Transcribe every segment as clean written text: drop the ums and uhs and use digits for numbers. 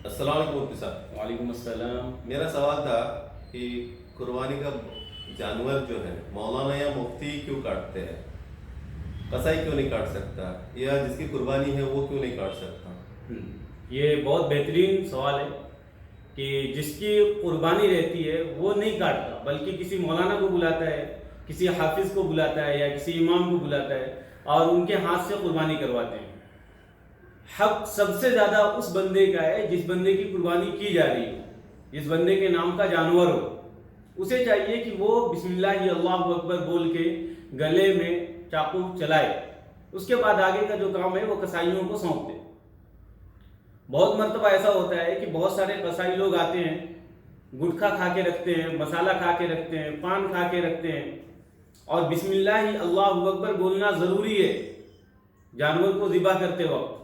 السلام علیکم مفتی صاحب. وعلیکم السلام. میرا سوال تھا کہ قربانی کا جانور جو ہے مولانا یا مفتی کیوں کاٹتے ہیں؟ قصائی کیوں نہیں کاٹ سکتا، یا جس کی قربانی ہے وہ کیوں نہیں کاٹ سکتا؟ یہ بہت بہترین سوال ہے کہ جس کی قربانی رہتی ہے وہ نہیں کاٹتا، بلکہ کسی مولانا کو بلاتا ہے، کسی حافظ کو بلاتا ہے یا کسی امام کو بلاتا ہے اور ان کے ہاتھ سے قربانی کرواتے ہیں. حق سب سے زیادہ اس بندے کا ہے جس بندے کی قربانی کی جا رہی ہو، جس بندے کے نام کا جانور ہو. اسے چاہیے کہ وہ بسم اللہ اللہ اکبر بول کے گلے میں چاقو چلائے. اس کے بعد آگے کا جو کام ہے وہ قصائیوں کو سونپ دے. بہت مرتبہ ایسا ہوتا ہے کہ بہت سارے قصائی لوگ آتے ہیں، گٹکھا کھا کے رکھتے ہیں، مسالہ کھا کے رکھتے ہیں، پان کھا کے رکھتے ہیں، اور بسم اللہ اللہ اکبر بولنا ضروری ہے جانور کو ذبح کرتے وقت.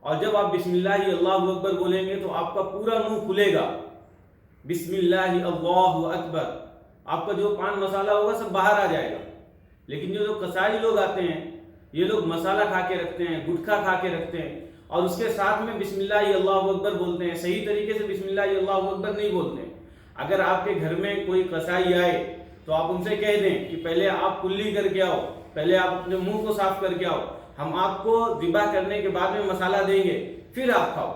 اور جب آپ بسم اللہ اللہ اکبر بولیں گے تو آپ کا پورا منہ کھلے گا، بسم اللہ اللہ اکبر، آپ کا جو پان مسالہ ہوگا سب باہر آ جائے گا. لیکن جو قصائی لوگ آتے ہیں یہ لوگ مسالہ کھا کے رکھتے ہیں، گٹکھا کھا کے رکھتے ہیں اور اس کے ساتھ میں بسم اللہ اللہ اکبر بولتے ہیں. صحیح طریقے سے بسم اللہ اللہ اکبر نہیں بولتے ہیں. اگر آپ کے گھر میں کوئی قصائی آئے تو آپ ان سے کہہ دیں کہ پہلے آپ کلی کر کے آؤ، پہلے آپ اپنے منہ کو صاف کر کے آؤ، ہم آپ کو ذبح کرنے کے بعد میں مسالہ دیں گے، پھر آپ کھاؤ.